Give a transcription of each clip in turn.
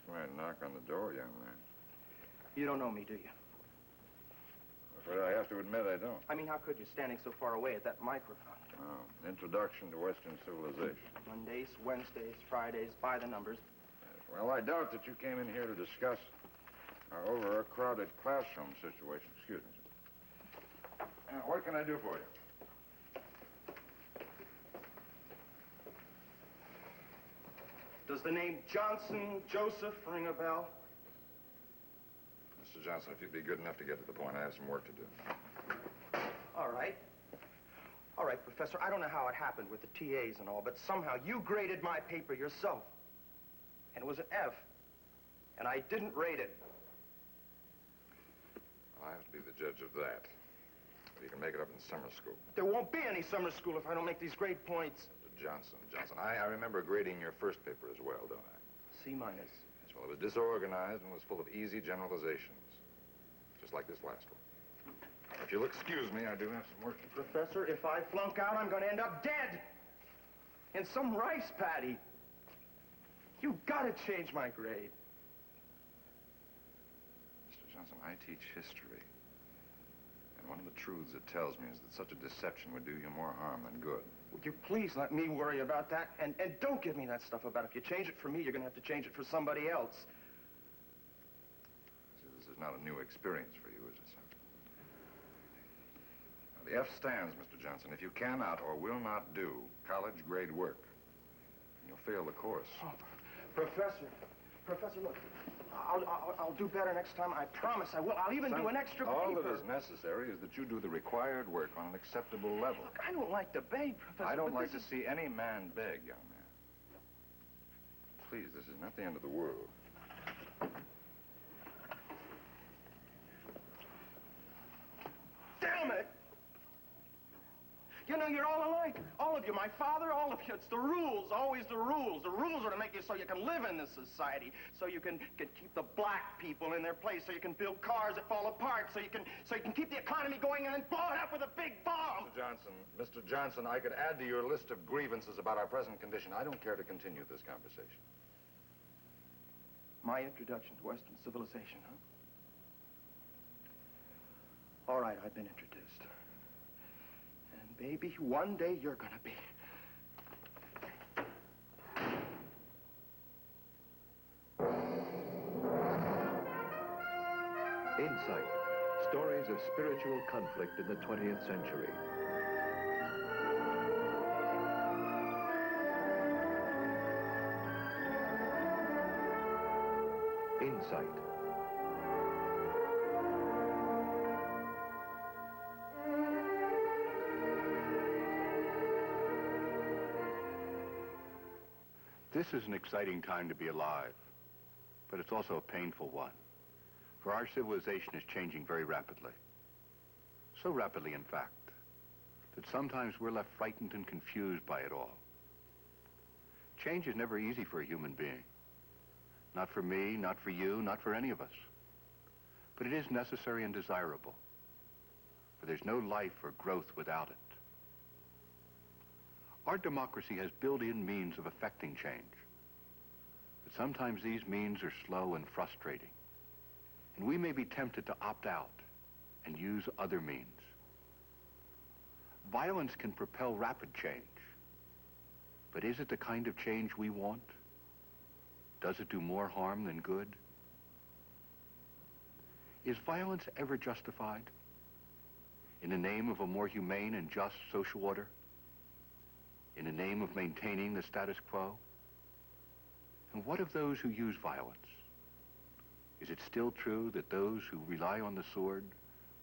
might knock on the door, young man. You don't know me, do you? I'm afraid I have to admit I don't. I mean, how could you, standing so far away at that microphone? Oh, introduction to Western civilization. Mondays, Wednesdays, Fridays, by the numbers. Yes, well, I doubt that you came in here to discuss our overcrowded classroom situation. Excuse me. What can I do for you? Does the name Johnson Joseph ring a bell? Mr. Johnson, if you'd be good enough to get to the point, I have some work to do. All right. All right, Professor, I don't know how it happened with the TAs and all, but somehow you graded my paper yourself. And it was an F. And I didn't rate it. Well, I have to be the judge of that. You can make it up in summer school. There won't be any summer school if I don't make these grade points. Johnson, I remember grading your first paper as well, don't I? C minus. Yes, well, it was disorganized and was full of easy generalizations. Just like this last one. If you'll excuse me, I do have some work to do. Professor, if I flunk out, I'm going to end up dead. In some rice paddy. You've got to change my grade. Mr. Johnson, I teach history. And one of the truths it tells me is that such a deception would do you more harm than good. Would you please let me worry about that? And don't give me that stuff about if you change it for me, you're going to have to change it for somebody else. See, this is not a new experience for you, is it, sir? Now, the F stands, Mr. Johnson. If you cannot or will not do college grade work, you'll fail the course. Oh, Professor, look, I'll do better next time. I promise I will. I'll even do an extra paper. All that is necessary is that you do the required work on an acceptable level. Look, I don't like to beg, Professor. I don't like to see any man beg, young man. Please, this is not the end of the world. Damn it! You know, you're all alike. All of you. My father, all of you. It's the rules, always the rules. The rules are to make you so you can live in this society, so you can keep the black people in their place, so you can build cars that fall apart, so you can keep the economy going and then blow it up with a big bomb. Mr. Johnson, I could add to your list of grievances about our present condition. I don't care to continue this conversation. My introduction to Western civilization, huh? All right, I've been introduced. And baby, one day you're gonna be. Insight. Stories of spiritual conflict in the 20th century. Insight. This is an exciting time to be alive, but it's also a painful one, for our civilization is changing very rapidly. So rapidly, in fact, that sometimes we're left frightened and confused by it all. Change is never easy for a human being. Not for me, not for you, not for any of us. But it is necessary and desirable, for there's no life or growth without it. Our democracy has built-in means of effecting change. But sometimes these means are slow and frustrating. And we may be tempted to opt out and use other means. Violence can propel rapid change. But is it the kind of change we want? Does it do more harm than good? Is violence ever justified? In the name of a more humane and just social order? In the name of maintaining the status quo? And what of those who use violence? Is it still true that those who rely on the sword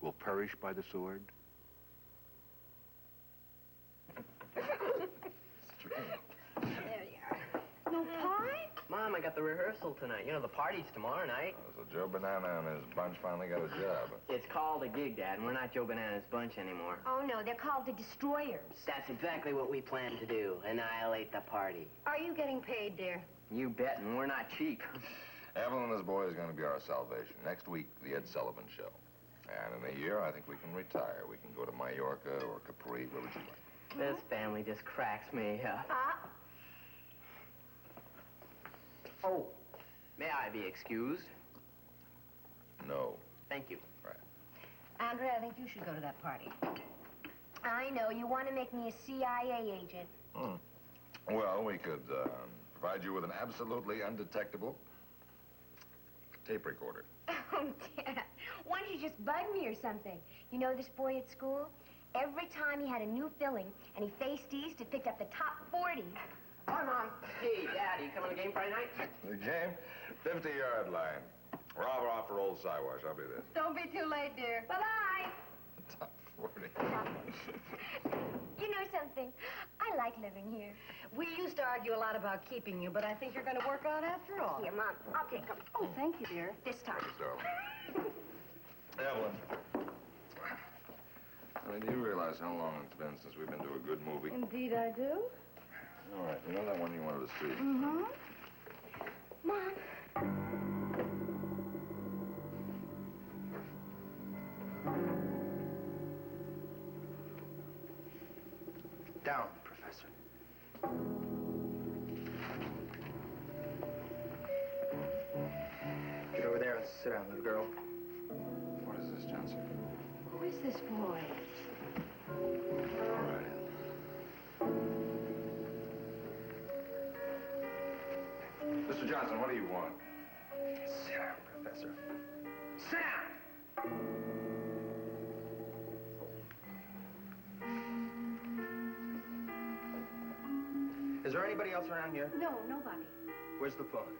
will perish by the sword? There you are. No pie? Mom, I got the rehearsal tonight. You know, the party's tomorrow night. So Joe Banana and his bunch finally got a job. It's called a gig, Dad, and we're not Joe Banana's bunch anymore. Oh, no, they're called the Destroyers. That's exactly what we plan to do, annihilate the party. Are you getting paid, dear? You bet, and we're not cheap. Evelyn and his boy is going to be our salvation. Next week, the Ed Sullivan Show. And in a year, I think we can retire. We can go to Mallorca or Capri. Where would you like? This family just cracks me up. Ah. Oh, May I be excused? No. Thank you. Andre, I think you should go to that party. I know, you want to make me a CIA agent. Well, we could provide you with an absolutely undetectable tape recorder. Oh, Dad, why don't you just bug me or something? You know this boy at school? Every time he had a new filling and he faced east, it picked up the top 40. Hi, Mom. Hey, Dad, you coming to the game Friday night? The game? 50-yard line. Rob off for old Siwash. I'll be there. Don't be too late, dear. Bye-bye. Top 40. You know something? I like living here. We used to argue a lot about keeping you, but I think you're going to work out after all. Here, Mom, I'll take them. Oh, thank you, dear. This time. So, Evelyn. I mean, do you realize how long it's been since we've been to a good movie? Indeed I do. All right, you know that one you wanted to see? Mm-hmm. Mom. Down, Professor. Get over there and sit down, little girl. What is this, Johnson? Who is this boy? All right. Mr. Johnson, what do you want? Sit down, Professor. Sit down! Is there anybody else around here? No, nobody. Where's the phone?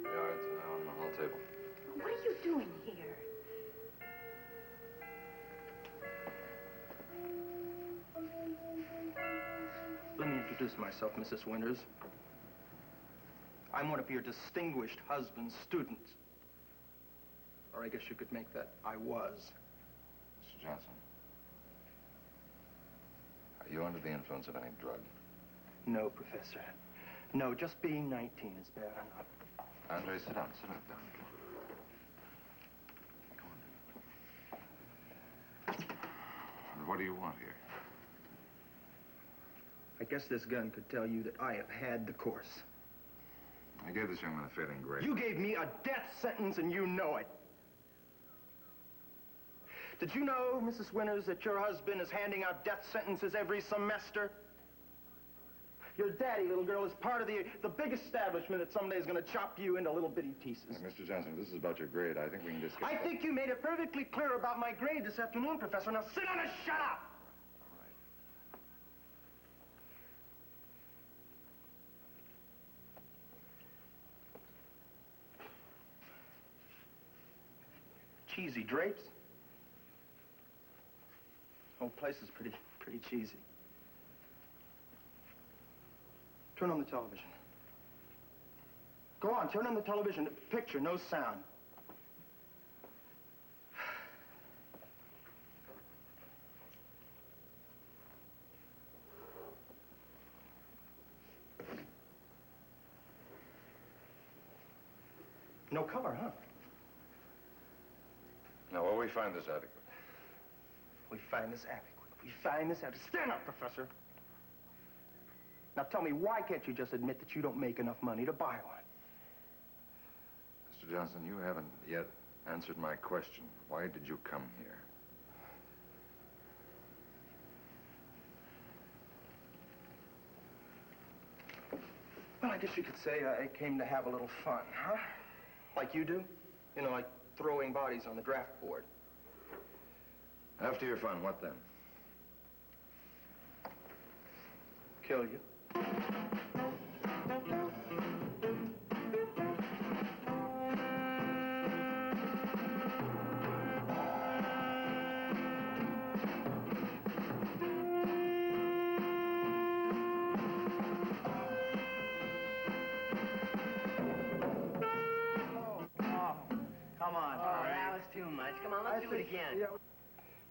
Yeah, it's on the hall table. What are you doing here? Let me introduce myself, Mrs. Winters. I'm one of your distinguished husband's students. Or I guess you could make that I was. Mr. Johnson, are you under the influence of any drug? No, Professor. No, just being 19 is bad enough. Andre, sit down, Come on. What do you want here? I guess this gun could tell you that I have had the course. I gave this young man a failing grade. You gave me a death sentence and you know it. Did you know, Mrs. Winters, that your husband is handing out death sentences every semester? Your daddy, little girl, is part of the big establishment that someday is going to chop you into little bitty pieces. Mr. Johnson, this is about your grade. I think we can discuss... I think you made it perfectly clear about my grade this afternoon, Professor. Now sit down and shut up! Cheesy drapes. Whole place is pretty cheesy. Turn on the television. Go on, turn on the television. Picture, no sound. No color, huh? Now, will we find this adequate? We find this adequate. We find this adequate. Stand up, Professor. Now tell me, why can't you just admit that you don't make enough money to buy one? Mr. Johnson, you haven't yet answered my question. Why did you come here? Well, I guess you could say I came to have a little fun, huh? Like you do? You know, like throwing bodies on the draft board. After your fun, what then? Kill you. Come on, oh, that was too much. Come on, let's do it again. Yeah.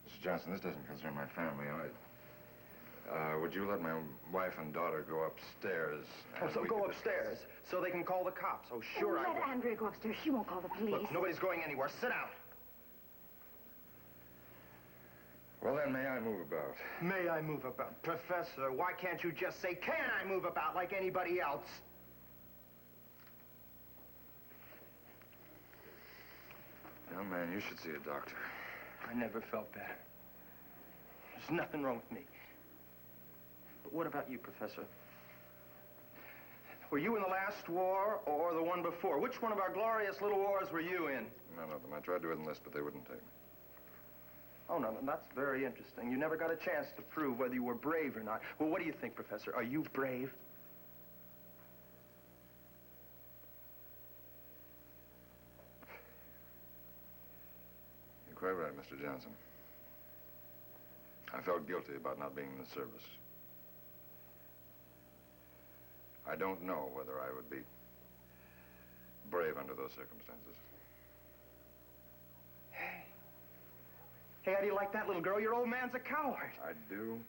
Mr. Johnson, this doesn't concern my family. Would you let my wife and daughter go upstairs? Oh, so we go could upstairs so they can call the cops. Oh, sure I Let will. Andrea go upstairs. She won't call the police. Look, nobody's going anywhere. Sit down. Well, then, may I move about? May I move about? Professor, why can't you just say, can I move about like anybody else? Young man, you should see a doctor. I never felt better. There's nothing wrong with me. But what about you, Professor? Were you in the last war or the one before? Which one of our glorious little wars were you in? None of them. I tried to enlist, but they wouldn't take me. Oh, no, that's very interesting. You never got a chance to prove whether you were brave or not. Well, what do you think, Professor? Are you brave? You're quite right, Mr. Johnson. I felt guilty about not being in the service. I don't know whether I would be brave under those circumstances. Hey, how do you like that, little girl? Your old man's a coward. I do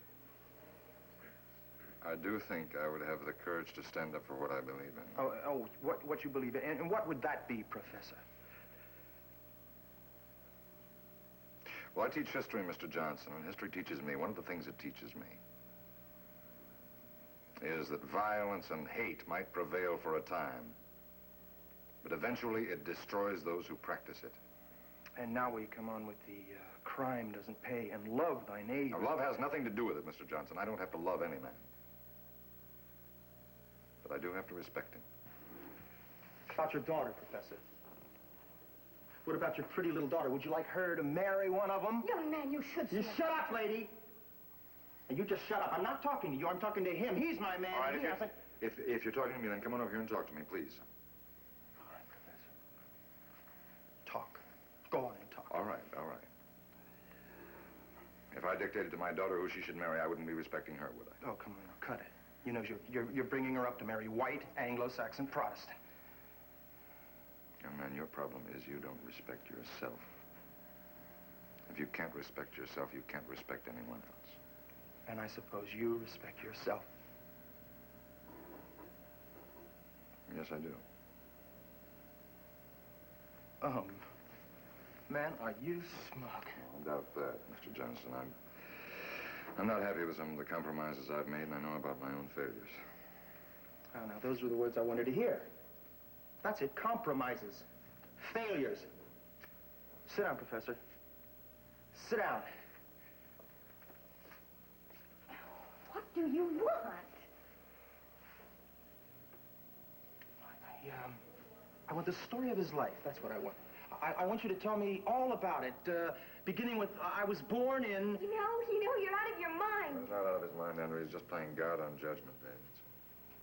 think I would have the courage to stand up for what I believe in. What you believe in. And what would that be, Professor? Well, I teach history, Mr. Johnson, and history teaches me. One of the things it teaches me is that violence and hate might prevail for a time, but eventually it destroys those who practice it. And now we come on with the crime doesn't pay and love thy neighbor. Now, love has nothing to do with it, Mr. Johnson. I don't have to love any man. But I do have to respect him. About your daughter, Professor. What about your pretty little daughter? Would you like her to marry one of them? Young man, you should You shut up, lady. And you just shut up. I'm not talking to you. I'm talking to him. He's my man. All right, if you're talking to me, then come on over here and talk to me, please. All right, Professor. Talk. Go on and talk. All right, all right. If I dictated to my daughter who she should marry, I wouldn't be respecting her, would I? Oh, come on, now, cut it. You know, you're bringing her up to marry white, Anglo-Saxon Protestant. Young man, your problem is you don't respect yourself. If you can't respect yourself, you can't respect anyone else. And I suppose you respect yourself. Yes, I do. Man, are you smug? I doubt that, Mr. Johnson. I'm not happy with some of the compromises I've made, and I know about my own failures. Oh, now, those were the words I wanted to hear. That's it, compromises. Failures. Sit down, Professor. Sit down. What do you want? I want the story of his life. That's what I want. I want you to tell me all about it, beginning with, I was born in... You know, you're out of your mind. He's not out of his mind, Henry. He's just playing God on Judgment Day.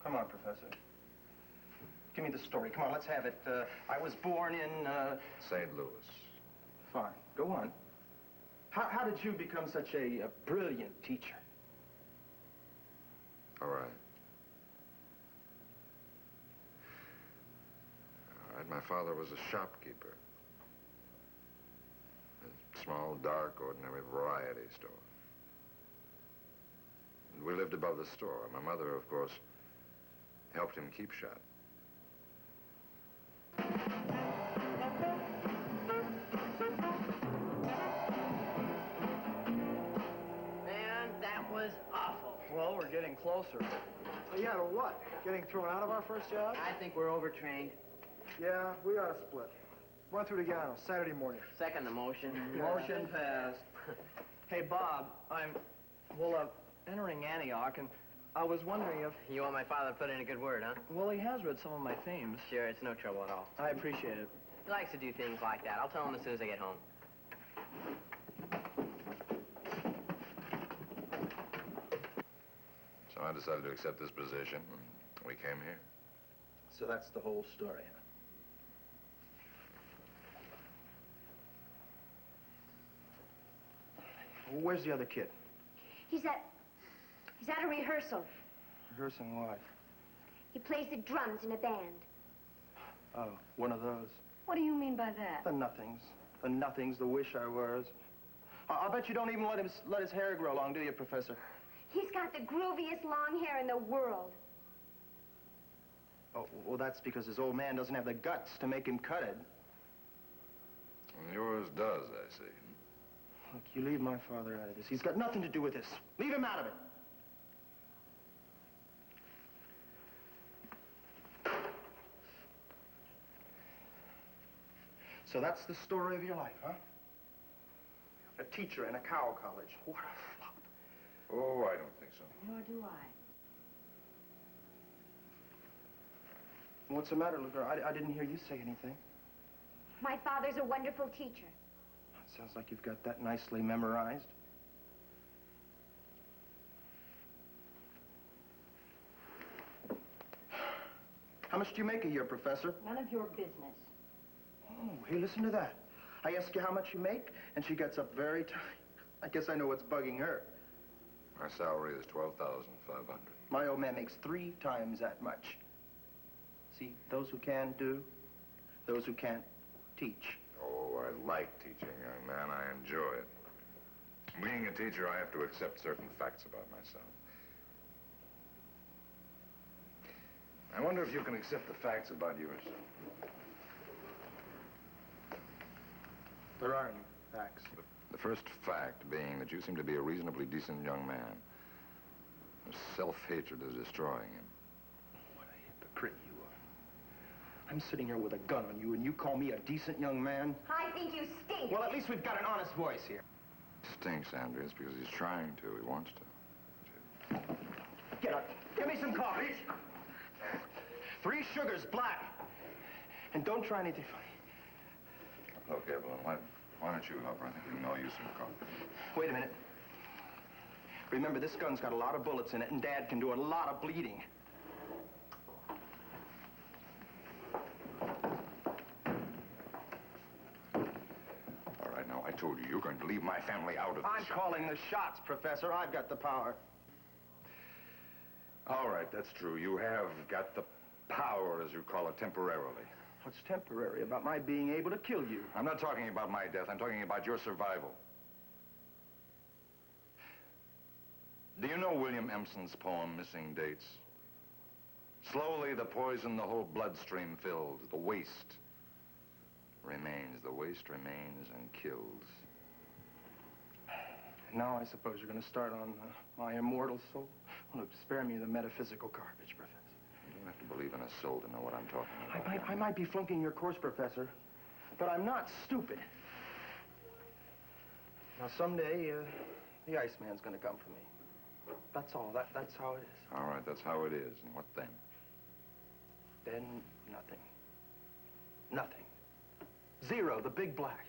Come on, Professor. Give me the story. Come on, let's have it. I was born in... St. Louis. Fine. Go on. How did you become such a brilliant teacher? All right. All right, my father was a shopkeeper. A small, dark, ordinary variety store. And we lived above the store. My mother, of course, helped him keep shut. Man, that was awful. Well, we're getting closer. Yeah, to what? Getting thrown out of our first job? I think we're overtrained. Yeah, we ought to split. Went through together on Saturday morning. Second the motion. Motion passed. Hey, Bob, I'm entering Antioch, and I was wondering if... You want my father to put in a good word, huh? Well, he has read some of my themes. Sure, it's no trouble at all. I appreciate it. He likes to do things like that. I'll tell him as soon as I get home. So I decided to accept this position, and we came here. So that's the whole story, huh? Where's the other kid? He's at a rehearsal. Rehearsing what? He plays the drums in a band. Oh, one of those. What do you mean by that? The nothings. The nothings, the wish I was. I'll bet you don't even let his hair grow long, do you, Professor? He's got the grooviest long hair in the world. Oh, well, that's because his old man doesn't have the guts to make him cut it. And yours does, I see. Look, you leave my father out of this. He's got nothing to do with this. Leave him out of it. So that's the story of your life, huh? A teacher in a cow college. What a flop. Oh, I don't think so. Nor do I. What's the matter, little girl? I didn't hear you say anything. My father's a wonderful teacher. Sounds like you've got that nicely memorized. How much do you make a year, Professor? None of your business. Oh, hey, listen to that. I ask you how much you make, and she gets up very tight. I guess I know what's bugging her. My salary is $12,500. My old man makes 3 times that much. See, those who can do, those who can't teach. Oh, I like teaching, young man. I enjoy it. Being a teacher, I have to accept certain facts about myself. I wonder if you can accept the facts about yourself. There are any facts. The first fact being that you seem to be a reasonably decent young man. Self-hatred is destroying him. What a hypocrite you are. I'm sitting here with a gun on you, and you call me a decent young man? I think you stink. Well, at least we've got an honest voice here. Stinks, Andreas, because he's trying to. He wants to. Get up. Give me some coffee. 3 sugars, black. And don't try anything funny. Look, Evelyn, why don't you help her? I think you know use some coffee. Wait a minute. Remember, this gun's got a lot of bullets in it, and Dad can do a lot of bleeding. All right, now, I told you, you're going to leave my family out of this. I'm calling the shots, Professor. I've got the power. All right, that's true. You have got the power, as you call it, temporarily. What's temporary about my being able to kill you? I'm not talking about my death. I'm talking about your survival. Do you know William Empson's poem, Missing Dates? Slowly the poison the whole bloodstream fills. The waste remains. The waste remains and kills. Now I suppose you're going to start on my immortal soul. Well, spare me the metaphysical garbage, Professor. You don't have to believe in a soul to know what I'm talking about. I might be flunking your course, Professor, but I'm not stupid. Now, someday, the Iceman's going to come for me. That's all. That's how it is. All right, that's how it is. And what then? Then, nothing. Nothing. 0, the big black.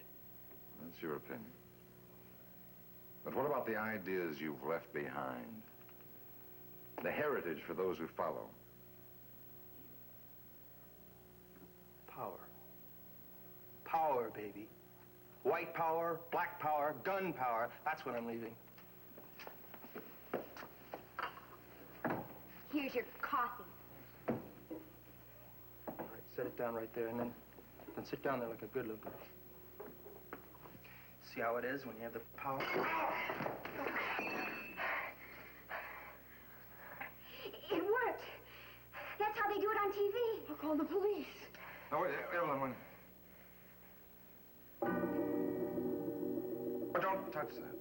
That's your opinion. But what about the ideas you've left behind? The heritage for those who follow? Power. Power, baby. White power, black power, gun power. That's what I'm leaving. Here's your coffee. All right, set it down right there, and then sit down there like a good little girl. See how it is when you have the power? It worked. That's how they do it on TV. I'll call the police. No, wait, Evelyn. Oh, don't touch that.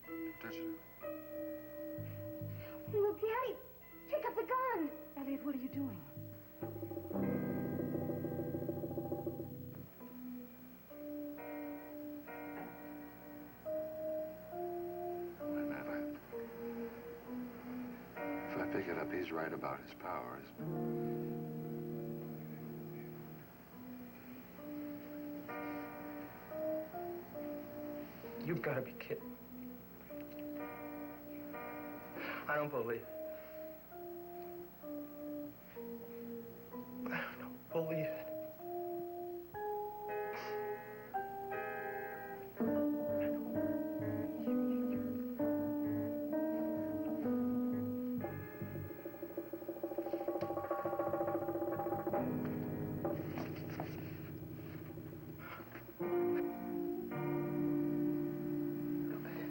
Don't touch it. Look, Daddy, pick up the gun. Elliot, what are you doing? Wait a minute. If I pick it up, he's right about his power, isn't he? You've got to be kidding. I don't believe it. I don't believe it.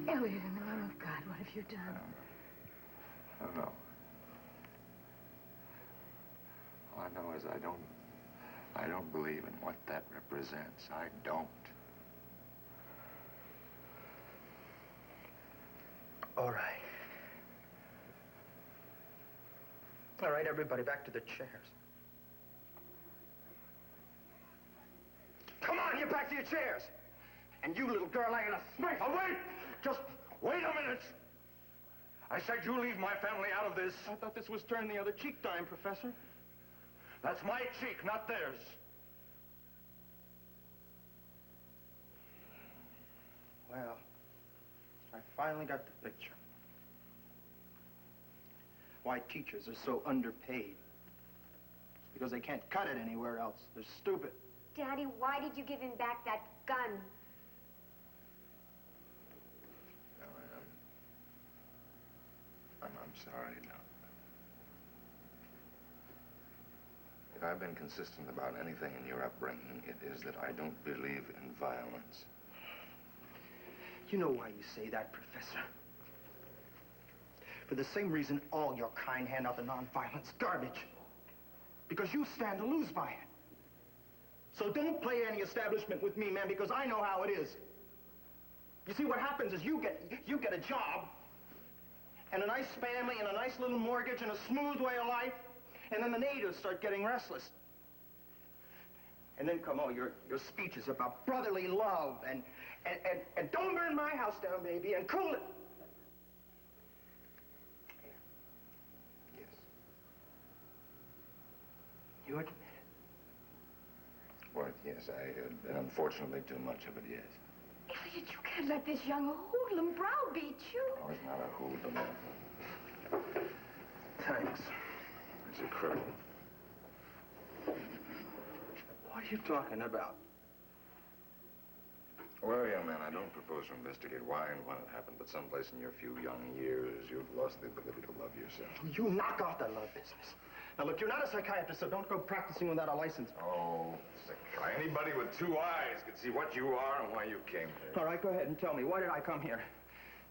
Elliot, in the name of God, what have you done? I don't know. All I know is I don't believe in what that represents. I don't. All right. All right, everybody, back to the chairs. to your chairs. And you, little girl, I ain't a smash. Oh, wait! Just wait a minute! I said you leave my family out of this. I thought this was turn the other cheek time, Professor. That's my cheek, not theirs. Well, I finally got the picture. Why teachers are so underpaid. It's because they can't cut it anywhere else. They're stupid. Daddy, why did you give him back that gun? No, I'm sorry, no. If I've been consistent about anything in your upbringing, it is that I don't believe in violence. You know why you say that, Professor? For the same reason all your kind hand out the non-violence garbage. Because you stand to lose by it. So don't play any establishment with me, man, because I know how it is. You see, what happens is you get a job, and a nice family, and a nice little mortgage, and a smooth way of life, and then the natives start getting restless. And then come all your speeches about brotherly love, and don't burn my house down, baby, and cool it. Yes. You admit it? Well, yes, and unfortunately too much of it, yes. Elliot, you can't let this young hoodlum browbeat you. Oh, it's not a hoodlum. Thanks. It's a criminal. What are you talking about? Well, young man, I don't propose to investigate why and when it happened, but someplace in your few young years, you've lost the ability to love yourself. You knock off the love business. Now, look, you're not a psychiatrist, so don't go practicing without a license. Oh, anybody with two eyes could see what you are and why you came here. All right, go ahead and tell me. Why did I come here?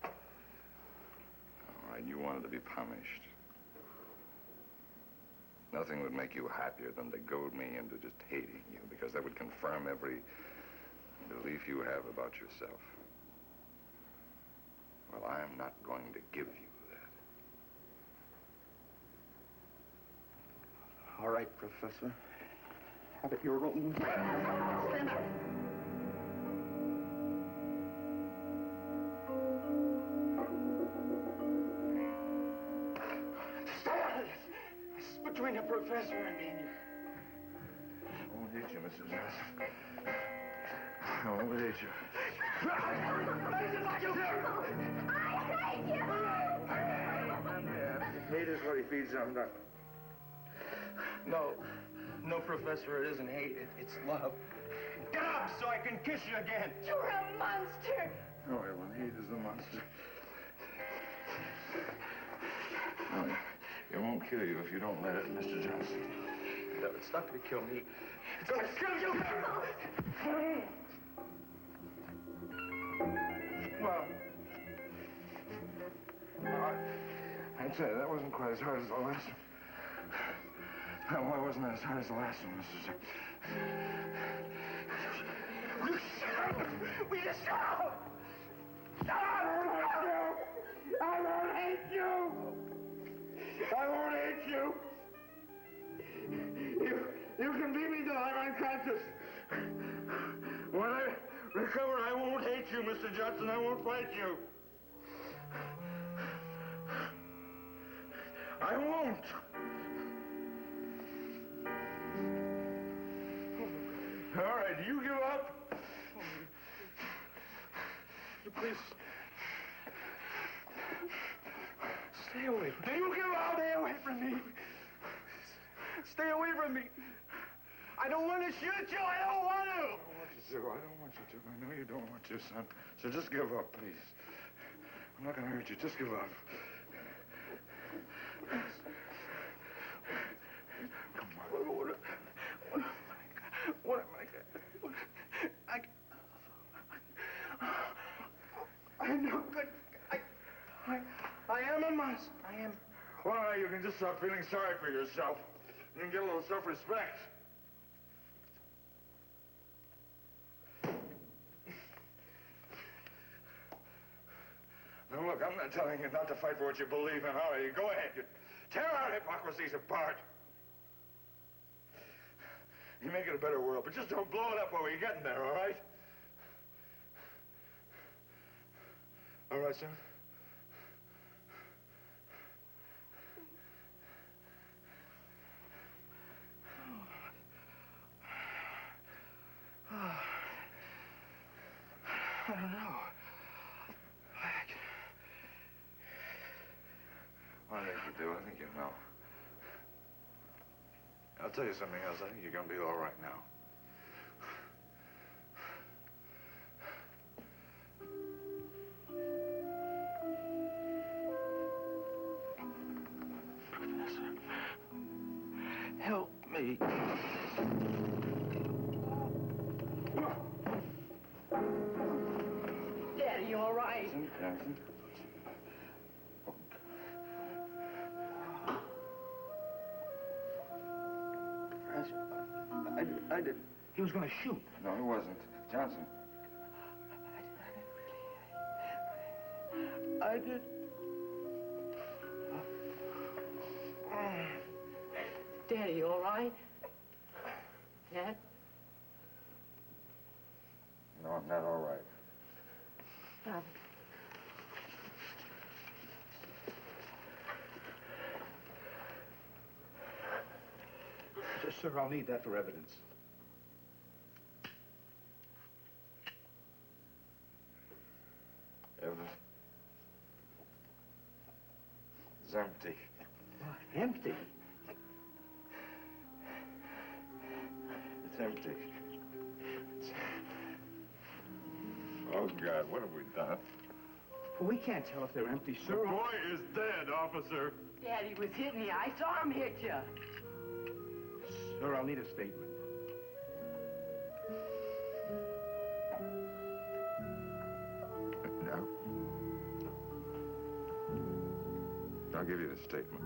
All right, you wanted to be punished. Nothing would make you happier than to goad me into just hating you, because that would confirm every belief you have about yourself. Well, I am not going to give you that. All right, Professor. Have it your own way. Stand up. Stay out of this. This is between the professor and me. I won't hit you, Mrs. Johnson. I won't hit you. I hate you! Hate is what he feeds on, Doc. No, Professor, it isn't hate. It's love. Get up so I can kiss you again. You're a monster! Oh, Ellen, hate is the monster. No, it won't kill you if you don't let it, Mr. Johnson. No, it's not going to kill me. It's going to kill you! Well, I'd say that wasn't quite as hard as the last one. No, why wasn't that as hard as the last one, Mr. Johnson? You shut up! Will you shut up? I won't hate you! I won't hate you! You can beat me till I'm unconscious. When I recover, I won't hate you, Mr. Johnson. I won't fight you. I won't. All right, do you give up? Please. Stay away from me. Do you give up? Stay away from me. Stay away from me. I don't want to shoot you. I don't want to. I don't want you to. I don't want you to. I know you don't want to, son. So just give up, please. I'm not going to hurt you. Just give up. Come on. What am I going I'm no good. I am a monster. I am. Well, you can just stop feeling sorry for yourself. You can get a little self-respect. Now, look, I'm not telling you not to fight for what you believe in. All right, you go ahead. You tear our hypocrisies apart. You make it a better world, but just don't blow it up while we're getting there, all right? All right, sir. I don't know. I think you do. I think you know. I'll tell you something else. I think you're going to be all right now. Professor, help me. Daddy, you all right? Jackson. I did. He was going to shoot. No, he wasn't. Johnson. I did. Daddy, you all right? Dad? No, I'm not all right. Bob. Sir, I'll need that for evidence. Evidence? It's empty. What? Empty? It's empty. Oh, God, what have we done? Well, we can't tell if they're empty, sir. The boy is dead, officer. Daddy was hitting you. I saw him hit you. Sir, I'll need a statement. No. I'll give you the statement.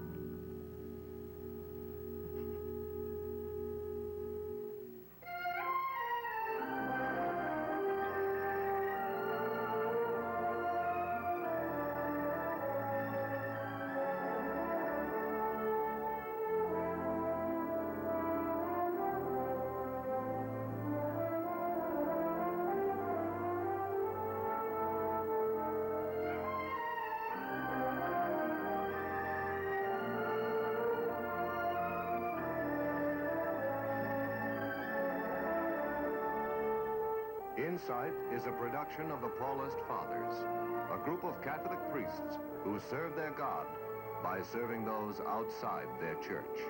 Insight is a production of the Paulist Fathers, a group of Catholic priests who serve their God by serving those outside their church.